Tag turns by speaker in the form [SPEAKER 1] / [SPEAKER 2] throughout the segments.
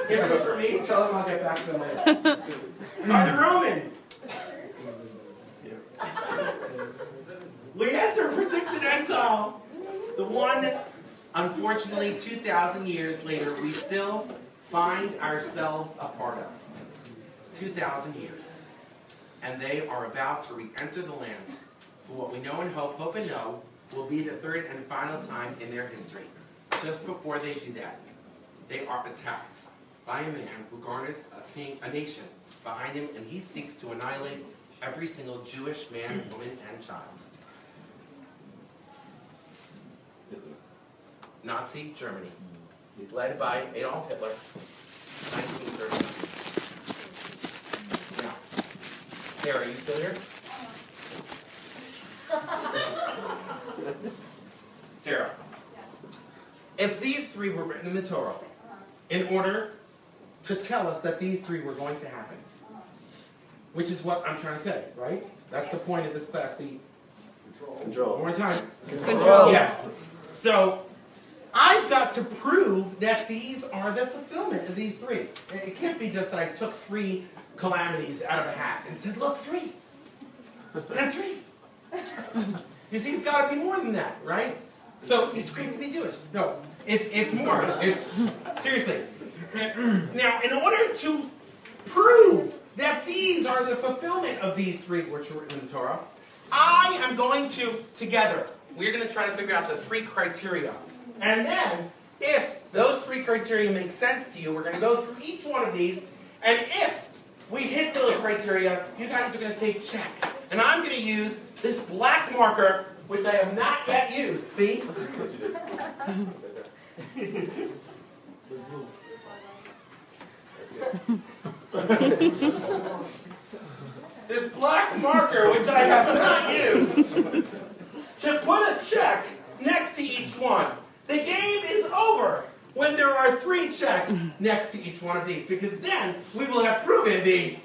[SPEAKER 1] If it was for me, tell them I'll get back to them later. Are the Romans. We enter predicted exile. The one, unfortunately, 2,000 years later, we still find ourselves a part of. 2,000 years. And they are about to re-enter the land for what we know and hope and know, will be the third and final time in their history. Just before they do that, they are attacked by a man who garners a nation behind him, and he seeks to annihilate every single Jewish man, woman, and child. Nazi Germany, led by Adolf Hitler, 1939. Now, Sarah, are you still here? Sarah, if these three were written in the Torah, in order to tell us that these three were going to happen, which is what I'm trying to say, right? That's the point of this class, the control. One more time. Control. Yes. So, I've got to prove that these are the fulfillment of these three. It can't be just that I took three calamities out of a hat and said, look, three. And three. You see, it's got to be more than that, right? So, it's great to be Jewish. No, it's more. Seriously. Now, in order to prove that these are the fulfillment of these three which were in the Torah, I am going to, together, we're going to try to figure out the three criteria. And then, if those three criteria make sense to you, we're going to go through each one of these, and if we hit those criteria, you guys are going to say check. And I'm going to use this black marker, which I have not yet used. See? This black marker, which I have not used, to put a check next to each one. The game is over when there are three checks next to each one of these, because then we will have proven the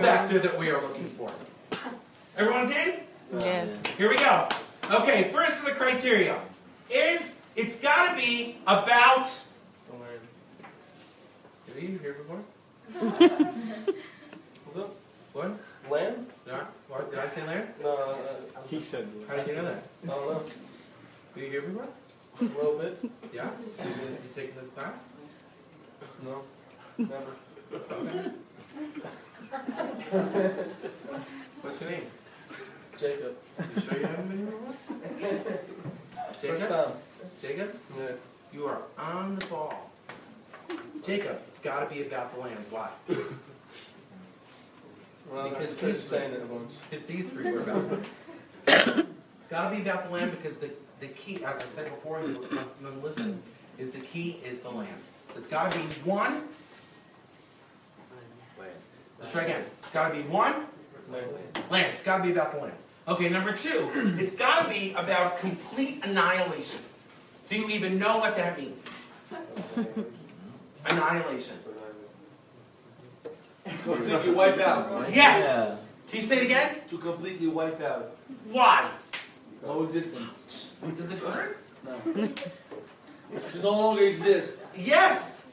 [SPEAKER 1] factor that we are looking for. Everyone's in?
[SPEAKER 2] Yes.
[SPEAKER 1] Here we go. Okay, first of the criteria is it's got to be about... Did you hear before? What's up? What?
[SPEAKER 3] Land?
[SPEAKER 1] Yeah. What? Did I say land?
[SPEAKER 3] No, he said.
[SPEAKER 1] How did you know that?
[SPEAKER 3] I don't know.
[SPEAKER 1] Did you hear before?
[SPEAKER 3] A little bit.
[SPEAKER 1] Yeah? You taking this class?
[SPEAKER 3] No. Never.
[SPEAKER 1] Okay. What's your name?
[SPEAKER 3] Jacob.
[SPEAKER 1] You sure you haven't been here before?
[SPEAKER 3] First
[SPEAKER 1] Jacob?
[SPEAKER 3] time.
[SPEAKER 1] Jacob?
[SPEAKER 3] Yeah.
[SPEAKER 1] You are on the ball. Jacob, it's got to be about the land. Why?
[SPEAKER 3] Well,
[SPEAKER 1] Because
[SPEAKER 3] you're saying it a bunch.
[SPEAKER 1] these three were about the land. It's got to be about the land because the key, as I said before, you listen, is the key is the land. It's got to be one. Let's try again. It's got to be one. Land. It's got to be about the land. Okay, number two. It's got to be about complete annihilation. Do you even know what that means? Annihilation.
[SPEAKER 4] To completely wipe out.
[SPEAKER 1] Yes.
[SPEAKER 5] Yeah.
[SPEAKER 1] Can you say it again?
[SPEAKER 4] To completely wipe out.
[SPEAKER 1] Why?
[SPEAKER 4] No existence.
[SPEAKER 1] Does it hurt?
[SPEAKER 4] No. To no longer exist.
[SPEAKER 1] Yes.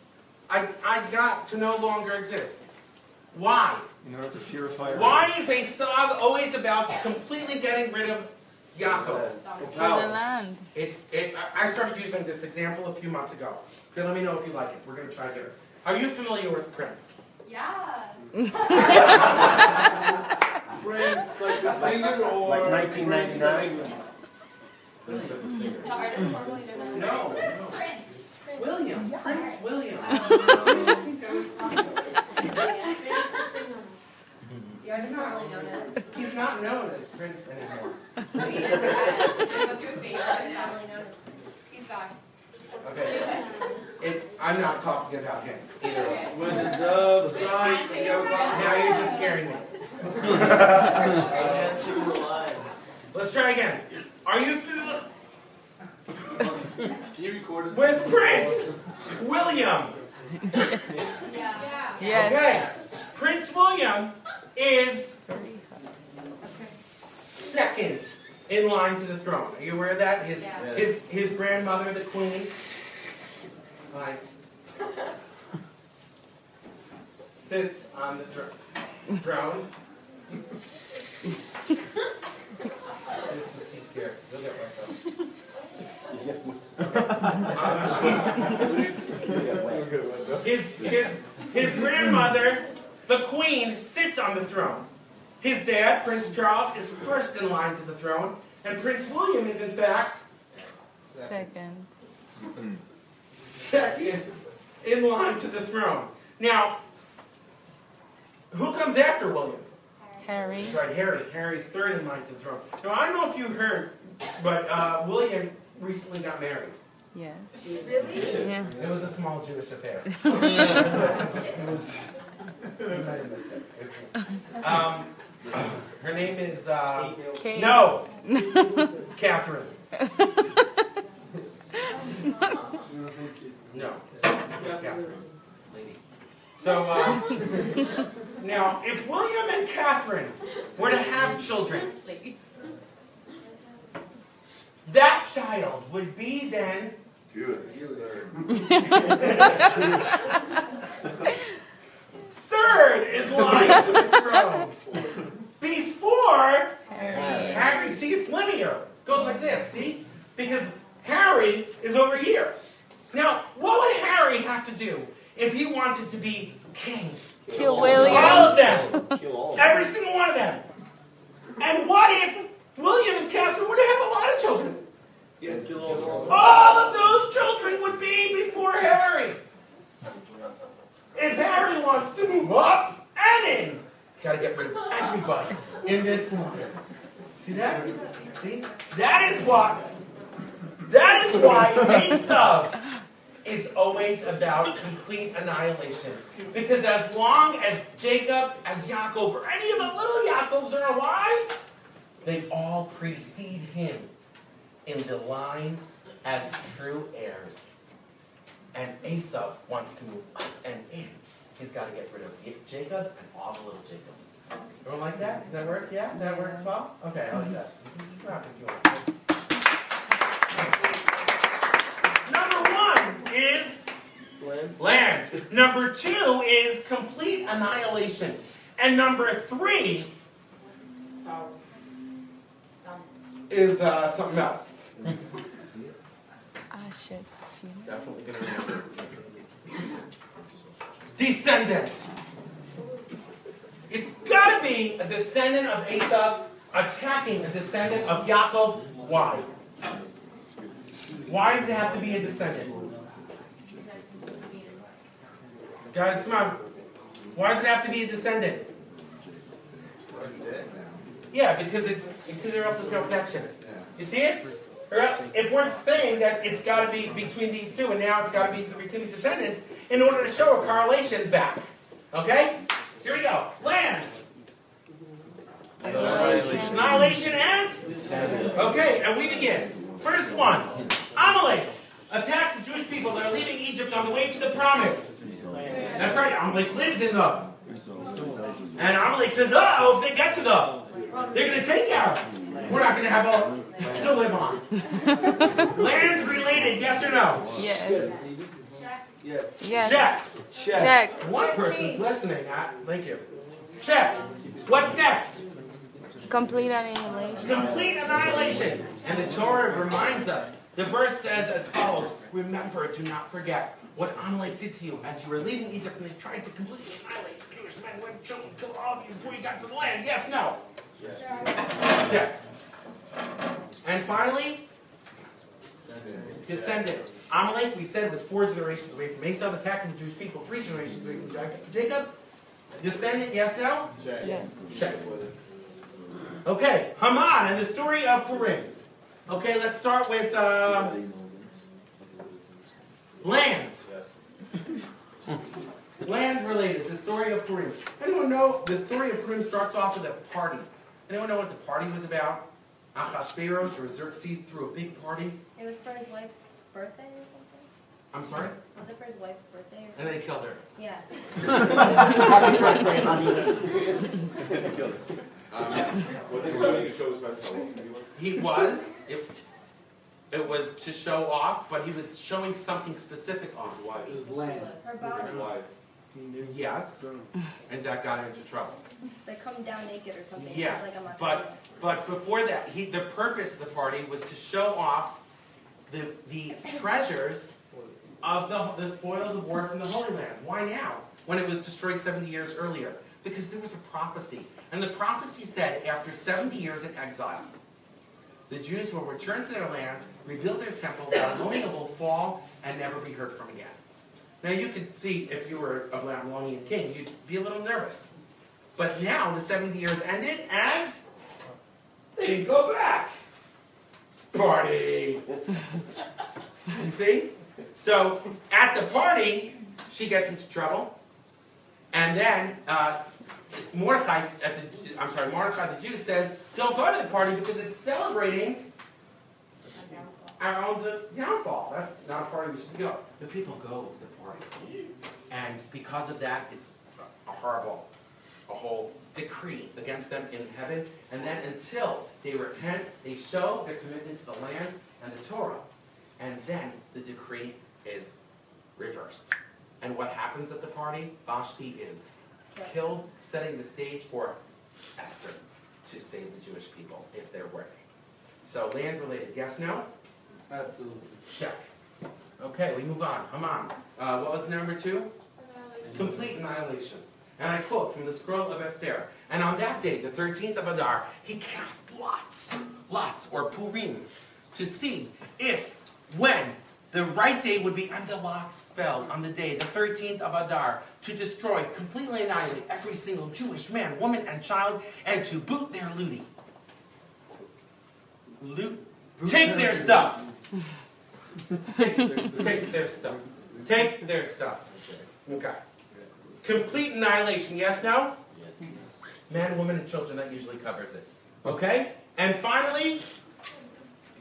[SPEAKER 1] I got to no longer exist. Why?
[SPEAKER 3] In order to purify.
[SPEAKER 1] Why is a song always about completely getting rid of Yaakov?
[SPEAKER 2] For the land.
[SPEAKER 1] I started using this example a few months ago. Okay, let me know if you like it. We're going to try here. Are you familiar with Prince?
[SPEAKER 6] Yeah.
[SPEAKER 4] Prince, like the singer or...
[SPEAKER 5] Like 1999?
[SPEAKER 4] Prince like the singer.
[SPEAKER 6] The artist formerly known as
[SPEAKER 1] No.
[SPEAKER 6] Prince.
[SPEAKER 1] William. Prince William.
[SPEAKER 6] The artist formerly known as...
[SPEAKER 1] He's not known as Prince anymore.
[SPEAKER 6] No, he is. Go through a phase. Artist formerly known as... He's back.
[SPEAKER 1] Okay. I'm not talking about him either.
[SPEAKER 4] When the doves cry,
[SPEAKER 1] Now you're just scaring me. Let's try again. Are you familiar
[SPEAKER 4] Can you record it?
[SPEAKER 1] with Prince William?
[SPEAKER 6] Yeah.
[SPEAKER 2] Yes.
[SPEAKER 1] Okay. Prince William is second in line to the throne. Are you aware of that? His grandmother, the Queen. Hi. sits on the throne. There's some seats here. You'll get wet though. His grandmother, the queen, sits on the throne. His dad, Prince Charles, is first in line to the throne, and Prince William is in fact
[SPEAKER 2] Second.
[SPEAKER 1] second in line to the throne. Now, who comes after William?
[SPEAKER 2] Harry.
[SPEAKER 1] That's right, Harry. Harry's third in line to the throne. Now, I don't know if you heard, but William recently got married.
[SPEAKER 2] Yes.
[SPEAKER 6] Really?
[SPEAKER 2] Yeah.
[SPEAKER 1] It was a small Jewish affair. It was. You might have missed it. Her name is.
[SPEAKER 2] Kate.
[SPEAKER 1] No! Catherine. No. Catherine. Lady. So, now, if William and Catherine were to have children, that child would be then third in line to the throne. Before Harry. See, it's linear. Goes like this, see? Because Harry is over here. Now, what would Harry have to do if he wanted to be king?
[SPEAKER 2] Kill William.
[SPEAKER 1] All of them.
[SPEAKER 3] Kill all of
[SPEAKER 1] Every single one of them. And what if William and Catherine were to have a lot of children?
[SPEAKER 4] Yeah, kill all of them.
[SPEAKER 1] All of those children would be before Harry. If Harry wants to move up and in, he's got to get rid of everybody in this line. See that? See? That is why Esav is always about complete annihilation. Because as long as Jacob, as Yaakov, or any of the little Yaakovs are alive, they all precede him in the line as true heirs. And Esav wants to move up and in. He's got to get rid of Jacob and all the little Jacobs. Everyone like that? Does that work? Yeah? Does that work as well? Okay, I like that. You can drop if you want. Number 1 is land. Number 2 is complete annihilation. And number 3 is something else.
[SPEAKER 2] I should feel.
[SPEAKER 1] Definitely going to remember it. Descendant. It's got to be a descendant of Esav attacking a descendant of Yaakov. Why? Why does it have to be a descendant? Guys, come on. Why does it have to be a descendant? Yeah, because there else is no connection. You see it? If we're saying that it's got to be between these two, and now it's got to be between the descendants, in order to show a correlation back. Okay? Here we go. Land. Annihilation and? Okay, and we begin. First one. Amalek attacks the Jewish people that are leaving Egypt on the way to the promise. That's right, Amalek lives in them. And Amalek says, uh-oh, if they get to them, they're going to take out. We're not going to have to live on. Land related, yes or no?
[SPEAKER 2] Yes.
[SPEAKER 4] Yes.
[SPEAKER 2] Yes.
[SPEAKER 1] Check.
[SPEAKER 2] Check.
[SPEAKER 1] One person's listening. Thank you. Check. What's next?
[SPEAKER 2] Complete annihilation.
[SPEAKER 1] Complete annihilation. And the Torah reminds us. The verse says as follows: remember, do not forget what Amalek did to you as you were leaving Egypt, and they tried to completely annihilate Jewish men, women, children, kill all of you before you got to the land. Yes, no? Check. And finally, descendant. Amalek, we said, was 4 generations away from Esav, attacking the Jewish people, 3 generations away from Jacob. Descendant, yes, no?
[SPEAKER 2] Yes.
[SPEAKER 1] Check. Okay, Haman and the story of Purim. Okay, let's start with land. Land related, the story of Purim. Anyone know the story of Purim starts off with a party? Anyone know what the party was about? Achashverosh or Xerxes threw a big party.
[SPEAKER 6] It was for his wife's birthday or something?
[SPEAKER 1] I'm sorry?
[SPEAKER 6] Was it for his wife's birthday or
[SPEAKER 1] And
[SPEAKER 6] something?
[SPEAKER 1] then he killed her.
[SPEAKER 6] Yeah.
[SPEAKER 5] Happy birthday, honey.
[SPEAKER 7] What they were doing to show his friends how welcome he was?
[SPEAKER 1] He was. It was to show off, but he was showing something specific off.
[SPEAKER 7] His wife.
[SPEAKER 5] His land.
[SPEAKER 6] Her
[SPEAKER 7] His
[SPEAKER 6] body.
[SPEAKER 7] wife.
[SPEAKER 1] Yes, and that got him into trouble.
[SPEAKER 6] They come down naked or something.
[SPEAKER 1] Yes,
[SPEAKER 6] Like I'm not
[SPEAKER 1] but before that, the purpose of the party was to show off the treasures of the spoils of war from the Holy Land. Why now? When it was destroyed 70 years earlier. Because there was a prophecy. And the prophecy said, after 70 years in exile, the Jews will return to their land, rebuild their temple, Babylonia will fall, and never be heard from again. Now you could see, if you were a Babylonian king, you'd be a little nervous. But now the 70 years ended, and they didn't go back. Party! You see? So, at the party, she gets into trouble. And then, Mordecai the Jew says, don't go to the party because it's celebrating our own downfall. That's not a party we should go. The people go to the party. And because of that, it's a whole decree against them in heaven. And then until they repent, they show their commitment to the land and the Torah. And then the decree is reversed. And what happens at the party? Vashti is killed, setting the stage for Esther to save the Jewish people if they're worthy. So land-related, yes, no?
[SPEAKER 3] Absolutely.
[SPEAKER 1] Check. Okay, we move on. Haman. What was number 2? Complete annihilation. And I quote from the scroll of Esther. And on that day, the 13th of Adar, he cast lots, or Purim, to see if, when, the right day would be, and the lots fell on the day, the 13th of Adar, to destroy, completely annihilate every single Jewish man, woman, and child, and to boot their looting. Take their stuff. Take their stuff. Take their stuff. Okay. Complete annihilation, yes, no? Man, woman, and children, that usually covers it. Okay? And finally,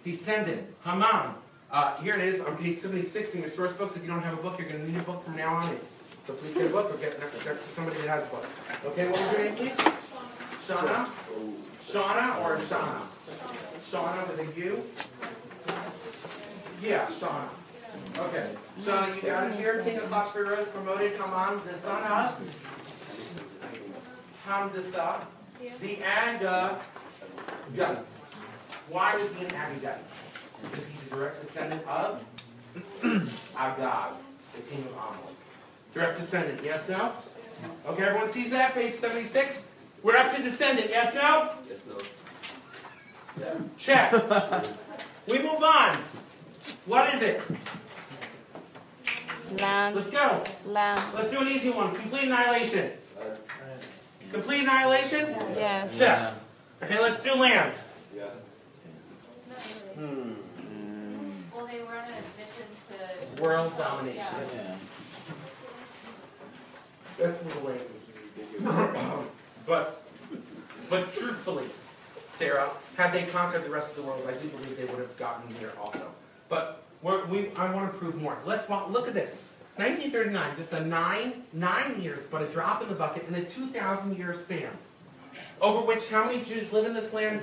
[SPEAKER 1] descendant, Haman. Here it is on page 76 in your source books. If you don't have a book, you're going to need a book from now on. So please get a book or get next to somebody that has a book. Okay, what was your name, please? Shauna? Shauna or Shauna? Shauna with a U? Yeah, Shauna. Okay. Shauna, you got it here. King of Foxbury Rose promoted Haman, the son of Hamdasa, the Agagite. Why was he an Agagite? Because he's a direct descendant of Agag, the king of Ammon. Direct descendant, yes, no? Okay, everyone sees that? Page 76? We're up to descendant, yes, no?
[SPEAKER 3] Yes, no.
[SPEAKER 1] Yes. Check. We move on. What is it?
[SPEAKER 2] Lamb.
[SPEAKER 1] Let's go.
[SPEAKER 2] Lamb.
[SPEAKER 1] Let's do an easy one. Complete annihilation. Complete annihilation?
[SPEAKER 2] Yes.
[SPEAKER 1] Check. Okay, let's do land.
[SPEAKER 7] Yes.
[SPEAKER 6] Well, they were on a mission to
[SPEAKER 1] World domination.
[SPEAKER 6] Yeah.
[SPEAKER 1] That's the language. But truthfully, Sarah, had they conquered the rest of the world, I do believe they would have gotten here also. But I want to prove more. Let's look at this. 1939, just a nine years, but a drop in the bucket in a 2,000-year span. Over which, how many Jews live in this land?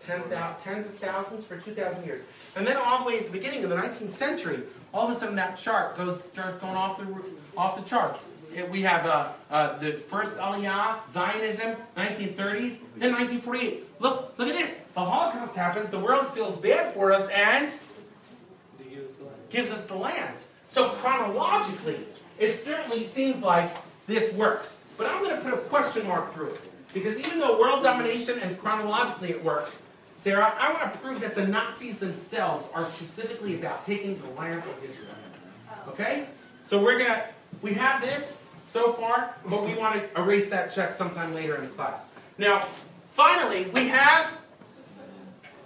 [SPEAKER 1] Tens of thousands for 2,000 years. And then all the way at the beginning of the 19th century, all of a sudden that chart starts going off the charts. We have the first Aliyah, Zionism, 1930s, then 1948. Look at this. The Holocaust happens, the world feels bad for us, and gives us the land. So chronologically, it certainly seems like this works. But I'm going to put a question mark through it. Because even though world domination and chronologically it works, Sarah, I want to prove that the Nazis themselves are specifically about taking the land of Israel. Okay? So we have this so far, but we want to erase that check sometime later in the class. Now, finally, we have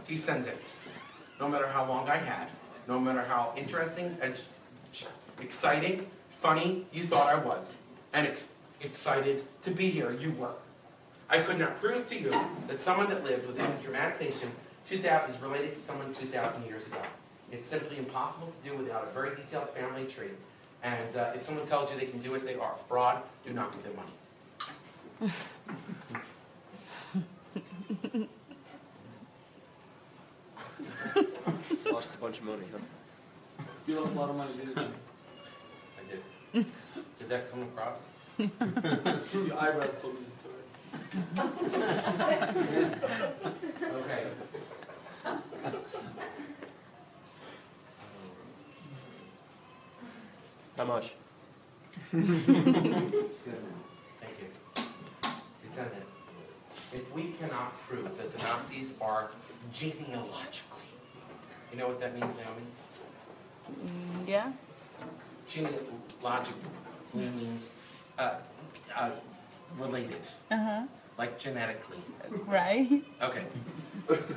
[SPEAKER 1] descendant. No matter how long I had, no matter how interesting, exciting, funny you thought I was, and excited to be here you were. I could not prove to you that someone that lived within a Germanic nation is related to someone 2,000 years ago. It's simply impossible to do without a very detailed family tree. And if someone tells you they can do it, they are a fraud. Do not give them money.
[SPEAKER 3] Lost a bunch of money, huh?
[SPEAKER 4] You lost a lot of money, didn't you?
[SPEAKER 1] I did. Did that come across?
[SPEAKER 4] Your eyebrows told me the story.
[SPEAKER 1] Okay.
[SPEAKER 3] How much?
[SPEAKER 1] Thank you. Descendant, if we cannot prove that the Nazis are genealogically, you know what that means, Naomi?
[SPEAKER 2] Yeah.
[SPEAKER 1] Genealogically means related, like genetically.
[SPEAKER 2] Right.
[SPEAKER 1] Okay.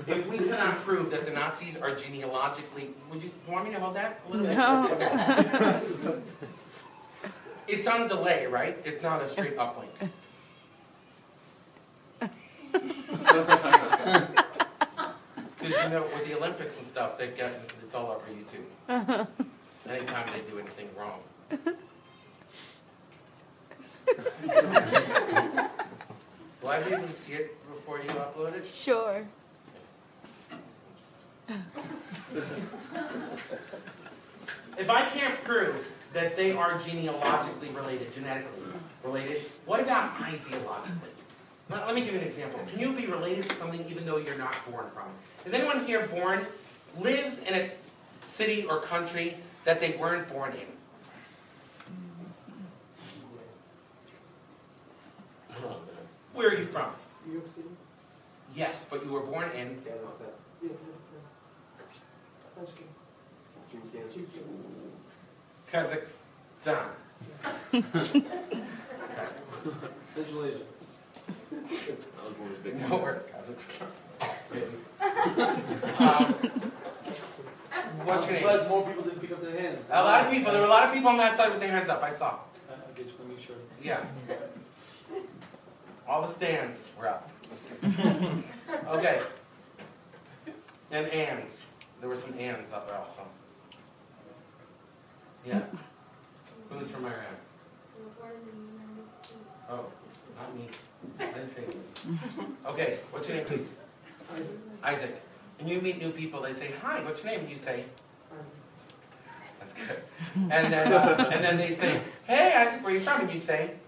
[SPEAKER 1] If we cannot prove that the Nazis are genealogically, would you want me to hold that a little bit?
[SPEAKER 2] No.
[SPEAKER 1] Okay. It's on delay, right? It's not a straight uplink. Because you know, with the Olympics and stuff, it's all over YouTube. Anytime they do anything wrong. Will I be able to see it before you upload it?
[SPEAKER 2] Sure.
[SPEAKER 1] If I can't prove that they are genealogically related, genetically related, what about ideologically? Let me give you an example. Can you be related to something even though you're not born from it? Is anyone here lives in a city or country that they weren't born in? Where are you from?
[SPEAKER 4] New York City?
[SPEAKER 1] Yes, but you were born in...
[SPEAKER 4] Yeah, what's that? Yeah,
[SPEAKER 1] Kazakhstan.
[SPEAKER 4] Central Asia.
[SPEAKER 3] I was born as big.
[SPEAKER 1] No, where Kazakhstan is. What's your name?
[SPEAKER 4] But more people didn't pick up their hands.
[SPEAKER 1] A lot of people. There were a lot of people on that side with their hands up. I saw.
[SPEAKER 4] I'll get you to make sure.
[SPEAKER 1] Yes. All the stands were up. Okay. And ands. There were some ands up there also. Yeah. Who's from Iran? Oh, not me. I didn't say me. Okay, what's your name, please? Isaac. And you meet new people, they say, hi, what's your name? And you say, that's good. And then they say, hey, Isaac, where are you from? And you say,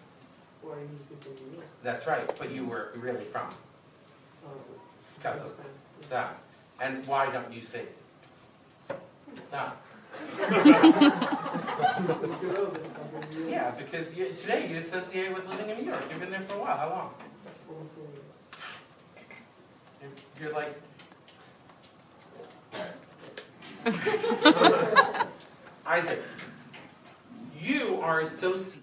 [SPEAKER 1] that's right, but you were really from Kazakhstan. And why don't you say that? Yeah, because today you associate with living in New York. You've been there for a while. How long? You're like... Isaac, you are associated